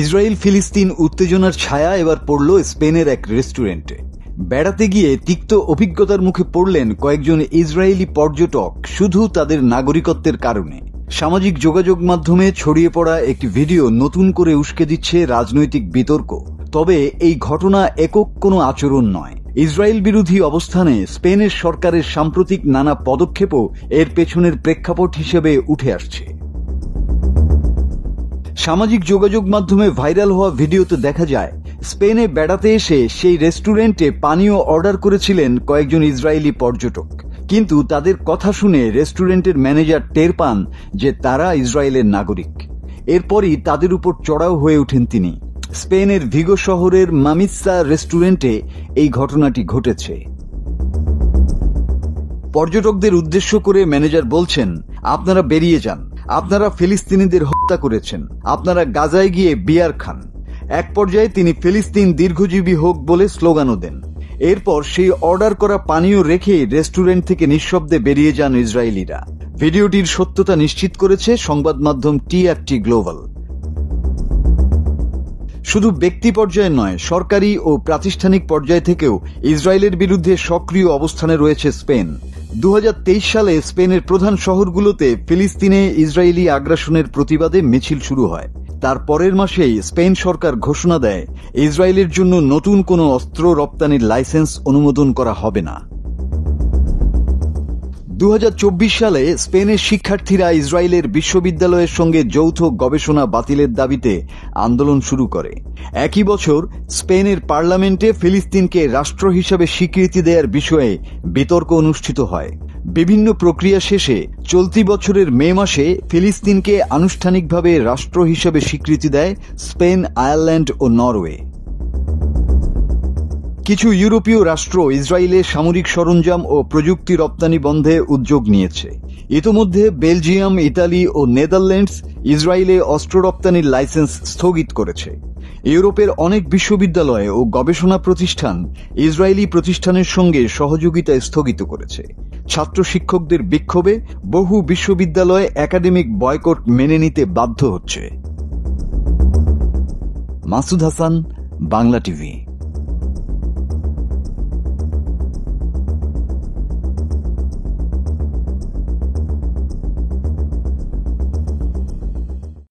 Israel ফিলিস্তিন উত্তেজনার ছায়া এবার পড়ল স্পেনের এক রেস্টুরেন্টে। বেড়াতে গিয়ে তিক্ত অভিজ্ঞতার মুখে পড়লেন কয়েকজন ইসরায়েলি পর্যটক শুধু তাদের নাগরিকত্বের কারণে। সামাজিক যোগাযোগ মাধ্যমে ছড়িয়ে পড়া একটি ভিডিও নতুন করে উস্কে দিচ্ছে রাজনৈতিক বিতর্ক। তবে এই ঘটনা একক কোনো আচরণ নয়। ইসরায়েল বিরোধী অবস্থানে স্পেনের সরকারের সাম্প্রতিক নানা পদক্ষেপও এর পেছনের প্রেক্ষাপট হিসেবে উঠে আসছে। সামাজিক যোগাযোগ মাধ্যমে ভাইরাল হওয়া ভিডিওতে দেখা যায়, স্পেনে বেড়াতে এসে সেই রেস্টুরেন্টে পানীয় অর্ডার করেছিলেন কয়েকজন ইসরায়েলি পর্যটক। কিন্তু তাদের কথা শুনে রেস্টুরেন্টের ম্যানেজার টের পান যে তারা ইসরায়েলের নাগরিক। এরপরই তাদের উপর চড়াও হয়ে ওঠেন তিনি। স্পেনের ভিগো শহরের মামিসা রেস্টুরেন্টে এই ঘটনাটি ঘটেছে। পর্যটকদের উদ্দেশ্য করে ম্যানেজার বলছেন, আপনারা বেরিয়ে যান, আপনারা ফিলিস্তিনিদের হত্যা করেছেন, আপনারা গাজায় গিয়ে বিয়ার খান। এক পর্যায়ে তিনি ফিলিস্তিন দীর্ঘজীবী হোক বলে স্লোগানও দেন। এরপর সেই অর্ডার করা পানীয় রেখে রেস্টুরেন্ট থেকে নিঃশব্দে বেরিয়ে যান ইসরায়েলিরা। ভিডিওটির সত্যতা নিশ্চিত করেছে সংবাদ মাধ্যম টিআরটি গ্লোবাল। শুধু ব্যক্তি পর্যায়ে নয়, সরকারি ও প্রাতিষ্ঠানিক পর্যায় থেকেও ইসরায়েলের বিরুদ্ধে সক্রিয় অবস্থানে রয়েছে স্পেন। 2023 সালে স্পেনের প্রধান শহরগুলোতে ফিলিস্তিনে ইসরায়েলি আগ্রাসনের প্রতিবাদে মিছিল শুরু হয়। তার পরের মাসেই স্পেন সরকার ঘোষণা দেয়, ইসরায়েলের জন্য নতুন কোনো অস্ত্র রপ্তানির লাইসেন্স অনুমোদন করা হবে না। 2024 সালে স্পেনের শিক্ষার্থীরা ইসরায়েলের বিশ্ববিদ্যালয়ের সঙ্গে যৌথ গবেষণা বাতিলের দাবিতে আন্দোলন শুরু করে। একই বছর স্পেনের পার্লামেন্টে ফিলিস্তিনকে রাষ্ট্র হিসেবে স্বীকৃতি দেওয়ার বিষয়ে বিতর্ক অনুষ্ঠিত হয়। বিভিন্ন প্রক্রিয়া শেষে চলতি বছরের মে মাসে ফিলিস্তিনকে আনুষ্ঠানিকভাবে রাষ্ট্র হিসেবে স্বীকৃতি দেয় স্পেন, আয়ারল্যান্ড ও নরওয়ে। কিছু ইউরোপীয় রাষ্ট্র ইসরায়েলে সামরিক সরঞ্জাম ও প্রযুক্তি রপ্তানি বন্ধে উদ্যোগ নিয়েছে। ইতোমধ্যে বেলজিয়াম, ইতালি ও নেদারল্যান্ডস ইসরায়েলে অস্ত্র রপ্তানির লাইসেন্স স্থগিত করেছে। ইউরোপের অনেক বিশ্ববিদ্যালয় ও গবেষণা প্রতিষ্ঠান ইসরায়েলি প্রতিষ্ঠানের সঙ্গে সহযোগিতা স্থগিত করেছে। ছাত্র শিক্ষকদের বিক্ষোভে বহু বিশ্ববিদ্যালয় একাডেমিক বয়কট মেনে নিতে বাধ্য হচ্ছে। মাসুদ হাসান, বাংলা টিভি।